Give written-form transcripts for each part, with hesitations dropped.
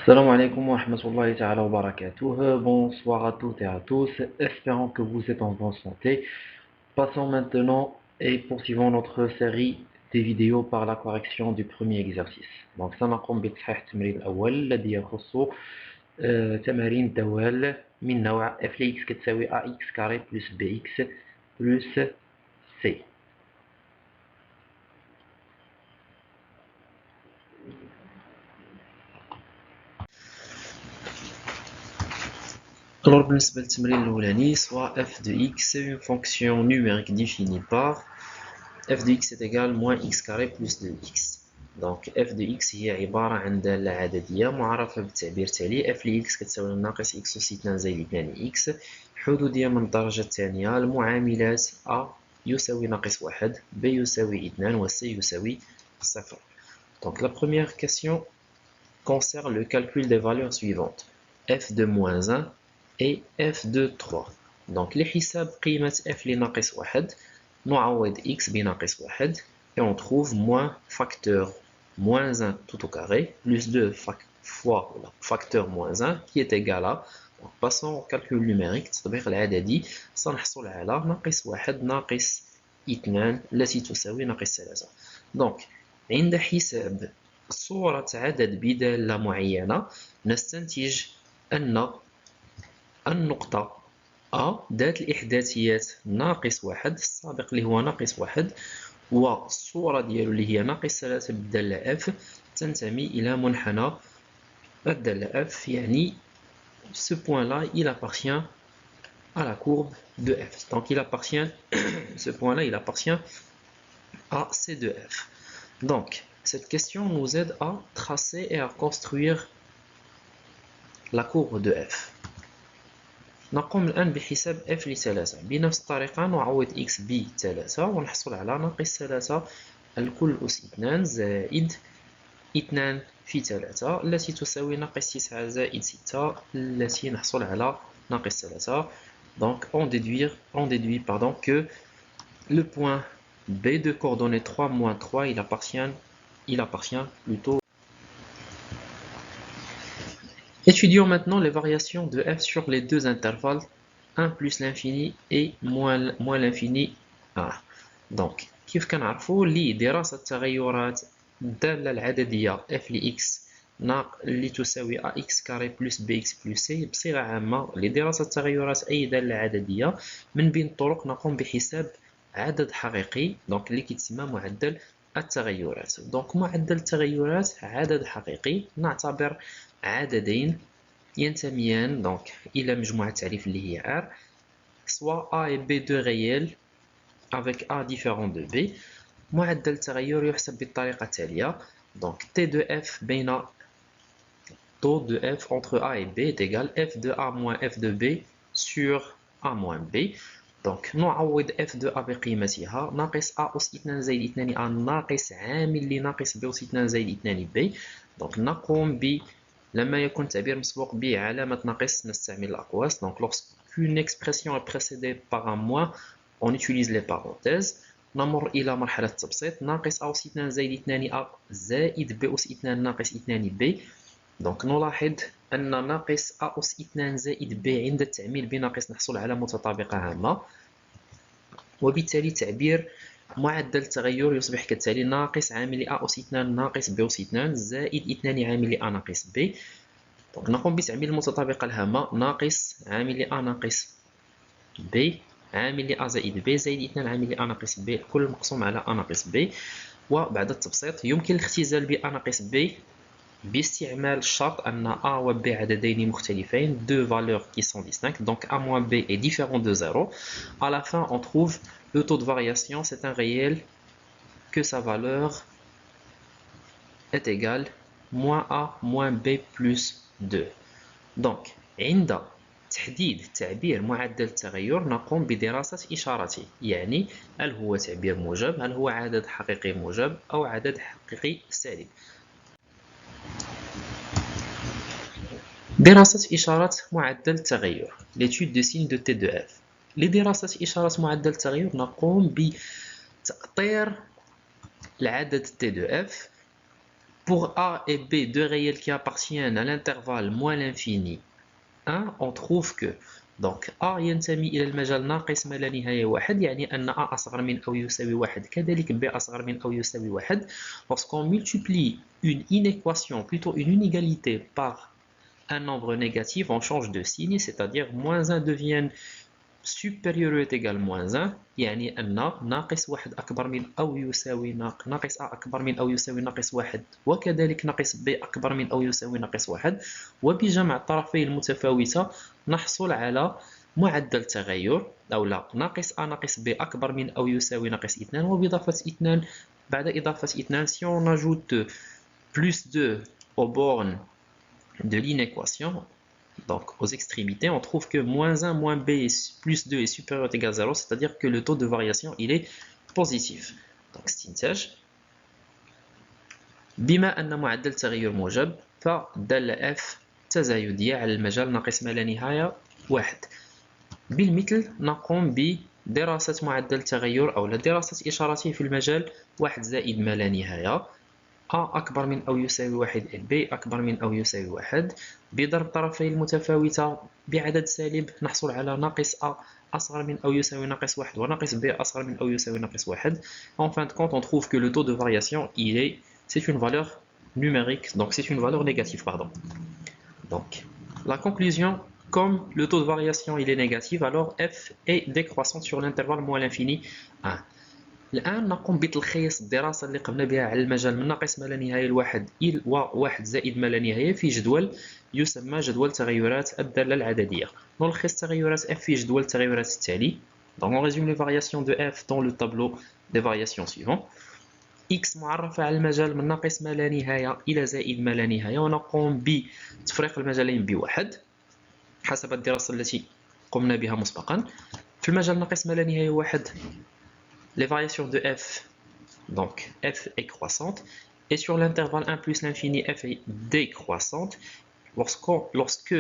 Salam alaikum wa rahmatullahi ta'ala wa barakatuh. Bonsoir à toutes et à tous. Espérons que vous êtes en bonne santé. Passons maintenant et poursuivons notre série des vidéos par la correction du premier exercice. Donc, سنقوم بتصحيح التمرين الأول الذي يخص تمارين الدوال من نوع f لx كتساوي ax carré plus bx plus c. Alors, بالنسبة للتمرين الأولاني soit f de x est une fonction numérique définie par f de x est égal moins x carré plus 2x. Donc f de x هي عبارة عن دالة عددية معرفة بالتعبير التالي f ل x كتساوي ناقص x أس 2 زائد 2 x حدودية من الدرجة الثانية المعاملات a يساوي ناقص 1 b يساوي 2 و c يساوي 0. Donc la première question concerne le calcul des valeurs suivantes f de moins 1 et f de 3. Donc لحساب قيمة f لناقص 1 نعوض x بناقص 1 et on trouve moins facteur moins 1 tout au carré plus 2 fois facteur moins 1 qui est égal à, donc passons au calcul numérique التطبيق العددي سنحصل على ناقص 1 ناقص 2 التي تساوي ناقص 3. donc عند حساب صورة عدد بدالة معينة نستنتج أن النقطة A ذات الإحداثيات ناقص 1 السابق اللي هو ناقص 1 والصورة ديالو اللي هي ناقص 3 بالدالة F تنتمي إلى منحنى الدالة F يعني ce point là il appartient à la courbe de F. Donc il appartient ce point là il appartient à C2F. Donc cette question nous aide à tracer et à construire la courbe de F. نقوم الآن بحساب f ل3 بنفس الطريقة نعوض x ب3 ونحصل على ناقص 3 الكل أس 2 زائد 2 في 3 التي تساوي ناقص 9 زائد 6 التي نحصل على ناقص 3. Donc on déduit que le point B de coordonnées 3 moins 3 il appartient plutôt. Étudions maintenant les variations de f sur les deux intervalles 1 plus l'infini et moins l'infini a. Donc كيف كنعرفوا لدراسة تغيرات الدالة العددية f لx اللي تساوي ax كاري بلس bx بلس c بصيغة عامة لدراسة تغيرات أي دالة عددية من بين الطرق نقوم بحساب عدد حقيقي دونك اللي كيتسمى معدل التغيرات. دونك معدل التغيرات عدد حقيقي نعتبر عددين ينتميان دونك إلى مجموعة تعريف اللي هي R soit A et B deux réels avec A différent de B. معدل التغير يحسب بالطريقة التالية donc T de F بين taux de F entre A et B est égal F de A moins F de B sur A moins B. donc نعوض F de A بقيمتها ناقص A أس 2 زائد 2 A ناقص عامل لناقص B أس 2 زائد 2 B. donc نقوم ب لما يكون التعبير مسبوق بعلامة ناقص نستعمل الأقواس. donc lorsqu'une expression est précédée par un moins on utilise les parenthèses. نمر إلى مرحلة التبسيط ناقص أ أس 2 زائد 2 أ زائد ب أس 2 ناقص 2 ب. donc نلاحظ أن ناقص أ أس 2 زائد ب عند التعميل بناقص نحصل على متطابقة عامة وبالتالي تعبير معدل التغير يصبح كالتالي ناقص عامل أ أس 2 ناقص ب أس 2 زائد 2 عامل أ ناقص ب. donc نقوم بتعميل المتطابقة الهامة ناقص عامل أ ناقص ب عامل أ زائد ب زائد 2 عامل أ ناقص ب كل مقسوم على أ ناقص ب. وبعد التبسيط يمكن الاختزال ب أ ناقص ب باستعمال الشرط أن A و B عددين مختلفين deux valeurs qui sont distinctes donc A moins B est différent de 0. À la fin on trouve le taux de variation c'est un réel que sa valeur est égale moins A moins B plus 2. donc عند تحديد تعبير معدل التغير نقوم بدراسة إشارته يعني هل هو تعبير موجب هل هو عدد حقيقي موجب أو عدد حقيقي سالب. دراسة إشارة معدل التغير l'étude de signe de T de F. لدراسة إشارة معدل التغير نقوم بتأطير العدد T de F Pour A et B, deux réels qui appartiennent à l'intervalle moins l'infini 1, on trouve que donc A ينتمي إلى المجال ناقص ما لا نهاية واحد يعني أن A أصغر من أو يساوي واحد كذلك B أصغر من أو يساوي واحد. Lorsqu'on multiplie une inéquation, plutôt une inégalité par un nombre négatif, on change de signe, c'est-à-dire moins 1 devient supérieur ou est égal à moins 1 يعني أن ناقص واحد أكبر من أو يساوي ناقص A أكبر من أو يساوي ناقص واحد وكذلك ناقص B أكبر من أو يساوي ناقص واحد. وبجمع الطرفين المتفاوتة نحصل على معدل تغير أو لا ناقص A ناقص B أكبر من أو يساوي ناقص 2 وبإضافة 2 بعد إضافة 2 si on ajoute plus 2 aux bornes de l'inéquation donc aux extrémités, on trouve que moins 1 moins b plus 2 est supérieur ou égal à 0, c'est-à-dire que le taux de variation il est positif. Donc استنتاج بما أن معدل التغير موجب فدالة f تزايدية على المجال ناقص ما لا نهاية واحد. بالمثل نقوم بدراسة معدل التغير أو دراسة إشارته في المجال واحد زائد ما لا نهاية A أكبر من أو يساوي واحد B أكبر من أو يساوي واحد بضرب طرفين المتفاوتة بعدد سالب نحصل على ناقص A أصغر من أو يساوي ناقص واحد وناقص B أصغر من أو يساوي ناقص واحد. En fin de compte, on trouve que le taux de variation, c'est une valeur numérique, donc c'est une valeur négative, pardon. Donc, la conclusion, comme le taux de variation il est négatif, alors f est décroissante sur l'intervalle moins l'infini 1. الآن نقوم بتلخيص الدراسة اللي قمنا بها على المجال من ناقص ما لا نهاية لواحد إلى واحد زائد ما لا نهاية في جدول يسمى جدول تغيرات الدالة العددية. نلخص تغيرات f في جدول التغيرات التالي. Donc on résume les variations de f dans le tableau des variations suivantes. x معرفة على المجال من ناقص ما لا نهاية إلى زائد ما لا نهاية ونقوم بتفريق المجالين بواحد حسب الدراسة التي قمنا بها مسبقا. في المجال ناقص ما لا نهاية واحد les variations de f, donc f est croissante, et sur l'intervalle 1 plus l'infini, f est décroissante. Lorsque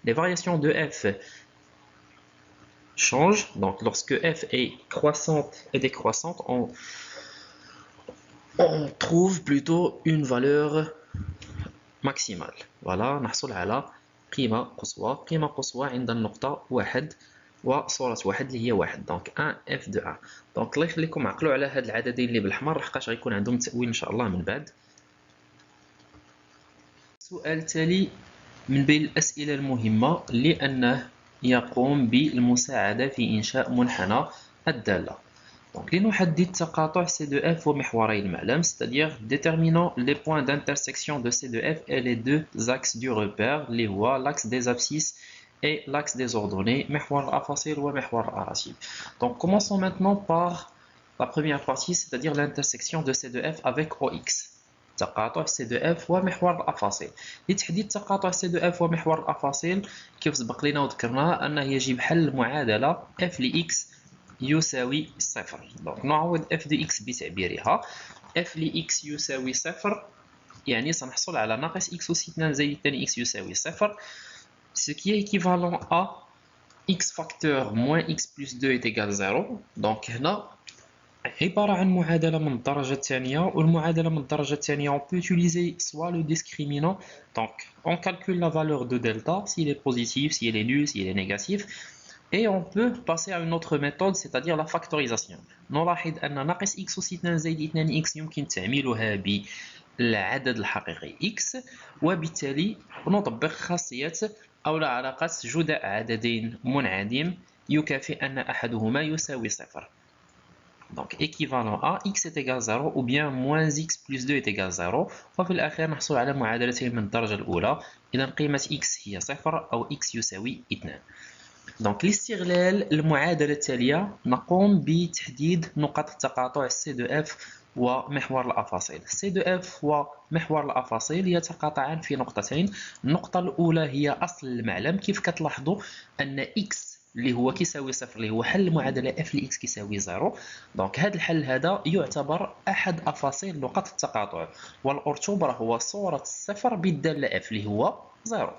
les variations de f changent, donc lorsque f est croissante et décroissante, on trouve plutôt une valeur maximale. Voilà, نحصل على قيمة قصوى عند النقطة واحد وصورة واحد اللي هي واحد دونك 1 اف دو 1. دونك الله يخليكم عقلوا على هاد العددين اللي بالحمر لحقاش غيكون عندهم تأويل ان شاء الله من بعد. السؤال التالي من بين الأسئلة المهمة لأنه يقوم بالمساعدة في إنشاء منحنى الدالة. Donc لنحدد تقاطع C2F ومحوري المعلم c'est-à-dire déterminons les points d'intersection de C2F et les deux axes du repère اللي هو l'axe des abscisses et l'axe des ordonnées محور الأفاصيل ومحور الأراتب. Donc commençons maintenant par la première partie c'est-à-dire l'intersection de C2F avec OX. تقاطع C2F ومحور الأفاصيل. لتحديد تقاطع C2F ومحور الأفاصيل كيف سبق لنا وذكرنا أنه يجب حل المعادلة f لx يساوي صفر. دونك نعوض f de x بتعبيرها f لx يساوي صفر يعني سنحصل على ناقص x أس 2 زائد 2 x يساوي صفر ce qui est équivalent à x facteur moins x plus 2 est égal à 0. donc هنا عبارة عن معادلة من الدرجة الثانية والمعادلة من الدرجة الثانية on peut utiliser soit le discriminant donc on calcule la valeur de delta s'il est positif, s'il est nul, s'il est négatif. Et on peut passer à une autre méthode c'est-à-dire la factorisation. نلاحظ أن ناقص x أس 2 زائد 2 x يمكن تعميلها بالعدد الحقيقي x وبالتالي نطبق خاصية أو علاقة جداء عددين منعدم يكافئ أن أحدهما يساوي صفر. Donc équivalent à x est égal à 0 ou bien moins x plus 2 est égal à 0 وفي الأخير نحصل على معادلتين من الدرجة الأولى. إذا قيمة x هي صفر أو x يساوي 2. دونك لاستغلال المعادلة التالية نقوم بتحديد نقاط التقاطع C2F ومحور الأفاصيل. C2F ومحور الأفاصيل يتقاطعان في نقطتين. النقطة الأولى هي أصل المعلم. كيف كتلاحظوا أن x اللي هو كيساوي صفر اللي هو حل المعادلة f لx كيساوي 0. دونك هذا الحل هذا يعتبر أحد أفاصيل نقاط التقاطع والأرتوبرا هو صورة الصفر بالدالة f اللي هو 0.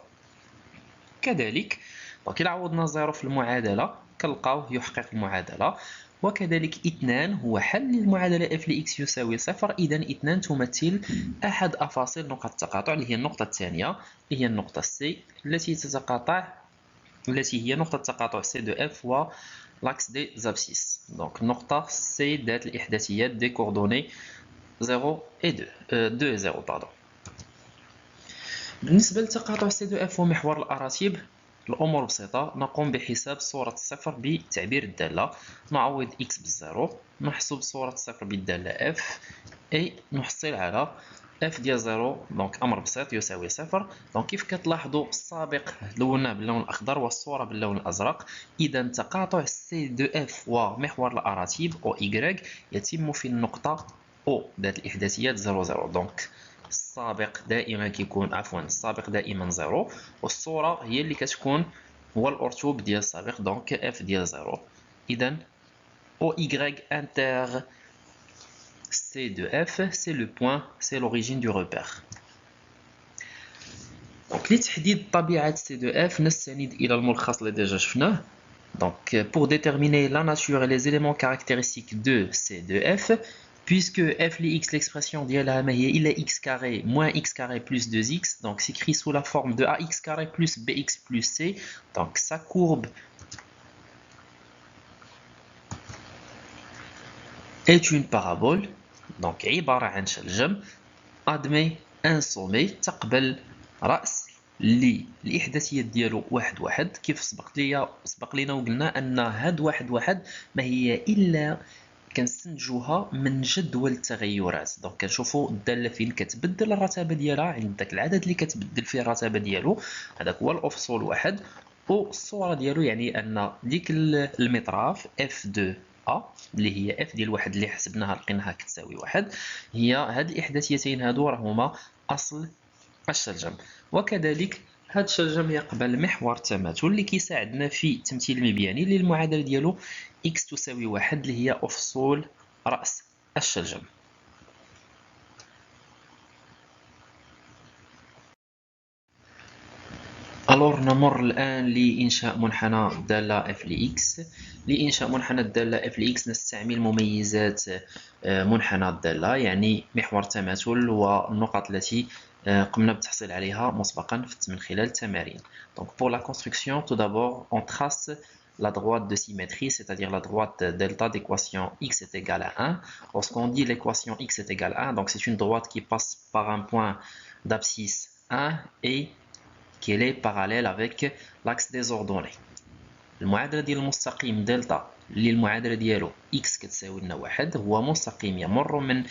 كذلك دونك إلا عوضنا 0 في المعادلة كنلقاوه يحقق المعادلة وكذلك 2 هو حل للمعادلة f لx يساوي 0. إذا 2 تمثل أحد أفاصيل نقط التقاطع اللي هي النقطة الثانية، اللي هي النقطة C التي هي نقطة تقاطع C de F و l'axe des abscisses. Donc نقطة C ذات الإحداثيات des coordonnées 0 et 2 et 0 pardon. بالنسبة لتقاطع C de F ومحور الأراتيب الأمور بسيطة. نقوم بحساب صورة الصفر بتعبير الدالة، نعوض x بالزيرو، نحسب صورة الصفر بالدالة f أي نحصل على f ديال زيرو. دونك أمر بسيط يساوي صفر. دونك كيف كتلاحظوا السابق لوناه باللون الأخضر والصورة باللون الأزرق. إذا تقاطع C de F ومحور الأراتيب أو y يتم في النقطة O ذات الإحداثيات 0 0. دونك السابق دائما زيرو، والصورة هي اللي كتكون هو الأرتوب ديال السابق. دونك اف ديال زيرو. إذا او y inter C de F c'est le point, c'est l'origine du repère. دونك لتحديد طبيعة C de F نستند إلى الملخص اللي ديجا شفناه. Donc pour déterminer la nature et les éléments caractéristiques de C de F, puisque f لx l'expression ديالها ما هي إلا x carré moins x carré plus 2x, donc s'écrit sous la forme de ax carré plus bx plus c. Donc sa courbe est une parabole. Donc عبارة عن شلجم admet un sommet تقبل رأس اللي الإحداثيات ديالو واحد واحد. كيف سبق لينا وقلنا أن هاد واحد واحد ما هي إلا كنستنتجوها من جدول التغيرات. دونك كنشوفوا الداله فين كتبدل الرتابه ديالها عند داك العدد اللي كتبدل فيه الرتابه ديالو، هذاك هو الافصول واحد. والصوره ديالو يعني ان ديك المطراف اف دو ا اللي هي اف ديال واحد اللي حسبناها لقيناها كتساوي واحد، هي هاد الاحداثيتين هادو راهما اصل الشلجم. وكذلك هاد الشلجم يقبل محور التماثل اللي كيساعدنا في التمثيل المبياني للمعادله ديالو x تساوي واحد اللي هي أفصول رأس الشلجم. ألور نمر الآن لإنشاء منحنى الدالة f لx. لإنشاء منحنى الدالة f لx نستعمل مميزات منحنى الدالة، يعني محور التماثل والنقط التي قمنا بالتحصيل عليها مسبقا من خلال التمارين. Donc pour la construction, tout d'abord on trace la droite de symétrie, c'est-à-dire la droite delta d'équation x est égal à 1. Lorsqu'on dit l'équation x est égal à 1, donc c'est une droite qui passe par un point d'abscisse 1 et qu'elle est parallèle avec l'axe des ordonnées. المعادلة ديال المستقيم دلتا اللي المعادلة ديالو x كتساوي لنا واحد هو مستقيم يمر من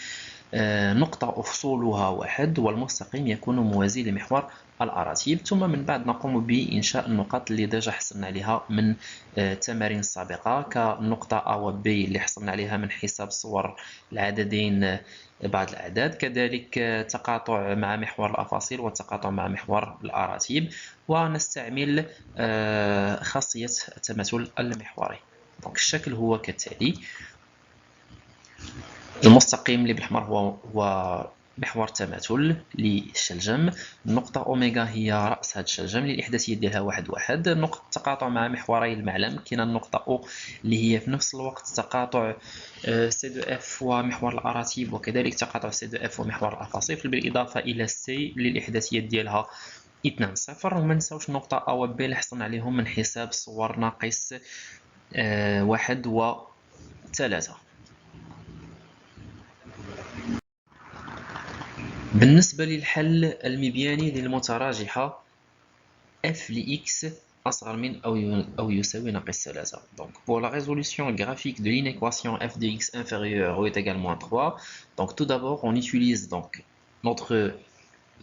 نقطة أفصولها واحد، والمستقيم يكون موازي لمحور الأراتيب. ثم من بعد نقوم بإنشاء النقط اللي ديجا حصلنا عليها من التمارين السابقة، كالنقطة A و B اللي حصلنا عليها من حساب صور العددين بعض الأعداد، كذلك تقاطع مع محور الأفاصيل والتقاطع مع محور الأراتيب، ونستعمل خاصية التماثل المحوري. دونك الشكل هو كالتالي: المستقيم اللي بالأحمر هو محور التماثل للشلجم، النقطة أوميغا هي رأس هذا الشلجم اللي الإحداثية ديالها واحد واحد، نقطة التقاطع مع محوري المعلم كاينة النقطة أو اللي هي في نفس الوقت تقاطع سي دو اف ومحور الأراتيب، وكذلك تقاطع سي دو اف ومحور الأفاصيل، بالإضافة إلى سي اللي الإحداثيات ديالها 2 0. وما نساوش النقطة أ و ب اللي حصلنا عليهم من حساب صور ناقص 1 و 3. بالنسبة للحل المبياني للمتراجحة f لx أصغر من أو يساوي ناقص 3. Donc pour la résolution graphique de l'inéquation f de x inférieur ou est égal moins 3, donc tout d'abord on utilise donc notre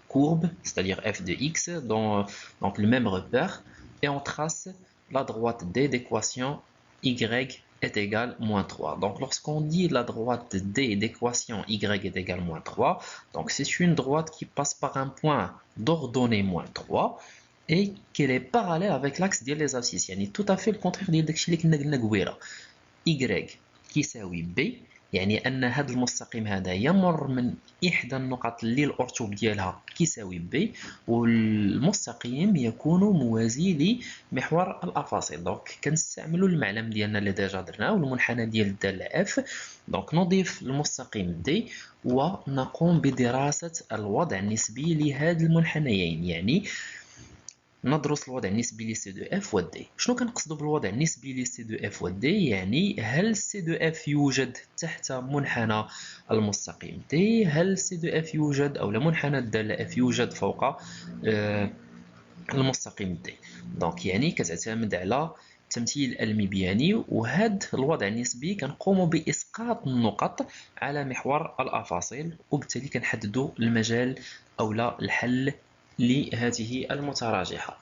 courbe, c'est-à-dire f de x, dans donc le même repère, et on trace la droite d d'équation y est égal moins 3. Donc lorsqu'on dit la droite d d'équation y est égal moins 3, donc c'est une droite qui passe par un point d'ordonnée moins 3 et qu'elle est parallèle avec l'axe des abscisses. يعني tout à fait le contraire de داكشي اللي كنا قلنا قبيله. y كيساوي b يعني أن هذا المستقيم هذا يمر من إحدى النقط اللي الأرتوب ديالها كيساوي بي، والمستقيم يكون موازي لمحور الأفاصيل. دونك كنستعملوا المعلم ديالنا اللي ديجا درناه والمنحنى ديال الدالة اف. دونك نضيف المستقيم دي ونقوم بدراسة الوضع النسبي لهذا المنحنيين، يعني ندرس الوضع النسبي ل C2F و D. شنو كنقصدوا بالوضع النسبي ل C2F و D؟ يعني هل C2F يوجد تحت منحنى المستقيم D؟ هل C2F يوجد أو منحنى الدالة F يوجد فوق المستقيم D؟ دونك يعني كتعتمد على التمثيل المبياني، وهذا الوضع النسبي كنقوم بإسقاط النقط على محور الأفاصيل، وبالتالي كنحددوا المجال أو لا الحل لهذه المتراجحة.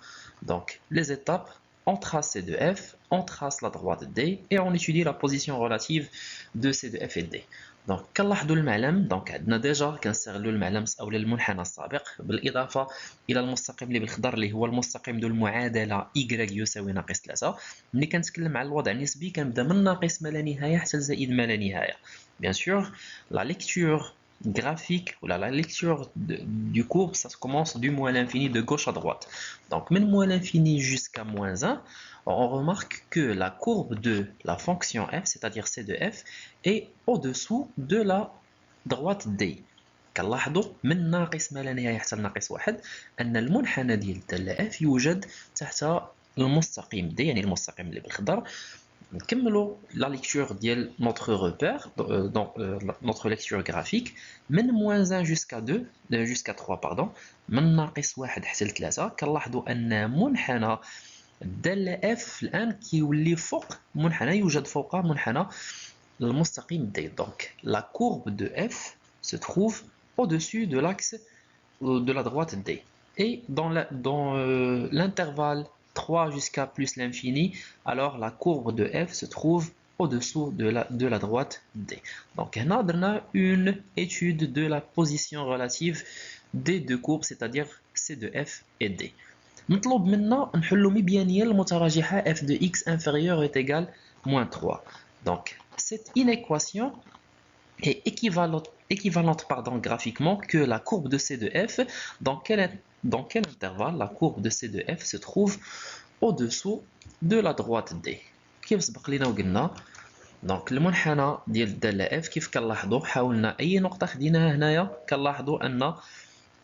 Donc, les étapes, on trace C2F, on trace la droite D et on étudie la position relative de C2F et D. Donc, كنلاحظوا المعلم، دونك عندنا ديجا كنستغلوا المعلم او المنحنى السابق بالاضافه الى المستقيم اللي بالخضر اللي هو المستقيم ديال المعادله y يساوي ناقص 3. ملي كنتكلم على الوضع النسبي كنبدا من ناقص ما لا نهايه حتى لزائد ما لا نهايه. Bien sûr, la lecture graphique ou la lecture du courbe, ça commence du moins l'infini de gauche à droite. Donc, من moins l'infini jusqu'à moins 1, on remarque que la courbe de la fonction f, c'est-à-dire c de f, est au-dessous de la droite d. كنلاحظوا من ناقص ما لا نهاية حتى لناقص 1 أن المنحنى ديال الدالة f يوجد تحت المستقيم d، يعني المستقيم اللي بالخضر. نكملوا la lecture ديال notre repère, donc notre lecture graphique من moins 1 jusqu'à 2 jusqu'à 3 pardon، من ناقص 1 حتى ل 3. كنلاحظوا أن منحنى الدالة f الآن كيولي فوق منحنى، يوجد فوق منحنى المستقيم d. Donc la courbe de f se trouve au-dessus de l'axe de la droite d. Et dans l'intervalle 3 jusqu'à plus l'infini, alors la courbe de f se trouve au-dessous de la droite D. Donc, on a une étude de la position relative des deux courbes, c'est-à-dire C de f et D. مطلوب منا نحلو مبيانية المتراجحة f de x inférieur est égal moins 3. Donc, cette inéquation est équivalente graphiquement que la courbe de C de f. Dans quel intervalle la courbe de C de f se trouve au-dessous de la droite D. كيف سبق لينا وقلنا، دونك المنحنى ديال الدالة f كيف كنلاحظوا حاولنا أي نقطة خديناها هنايا كنلاحظوا أن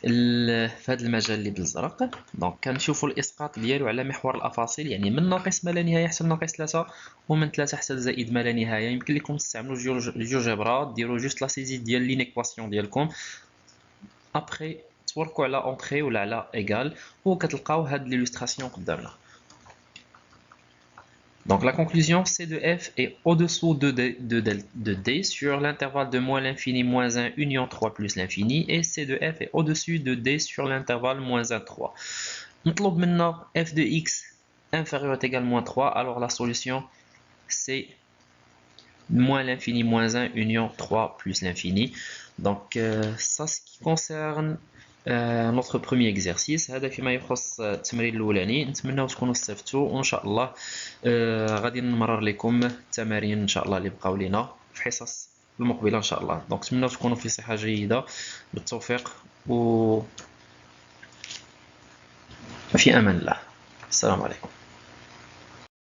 في هذا المجال اللي بالزرق، دونك كنشوفوا الإسقاط ديالو على محور الأفاصيل، يعني من ناقص ما لا نهاية حتى لناقص 3 ومن 3 حتى لزائد ما لا نهاية. يمكن لكم تستعملوا الجيوجبرا، ديروا جوست لا سيزي ديال لينيكواسيون ديالكم ابخي توركوا على اونتري ولا على ايغال وكتلقاو هاد ليلوستراسيون قدامنا. Donc la conclusion, C de f est au-dessous de D sur l'intervalle de moins l'infini moins 1 union 3 plus l'infini, et C de f est au-dessus de D sur l'intervalle moins 1 3. مطلوب منا f de x inférieur est égal moins 3, alors la solution c'est moins l'infini moins 1 union 3 plus l'infini. Donc ça ce qui concerne notre premier exercice. هذا فيما يخص التمرين الاولاني. نتمنى تكونوا استفدتوا، وان شاء الله غادي نمرر لكم التمارين ان شاء الله اللي بقاو لينا في حصص المقبله ان شاء الله. دونك نتمنى تكونوا في صحه جيده، بالتوفيق و في امان الله. السلام عليكم.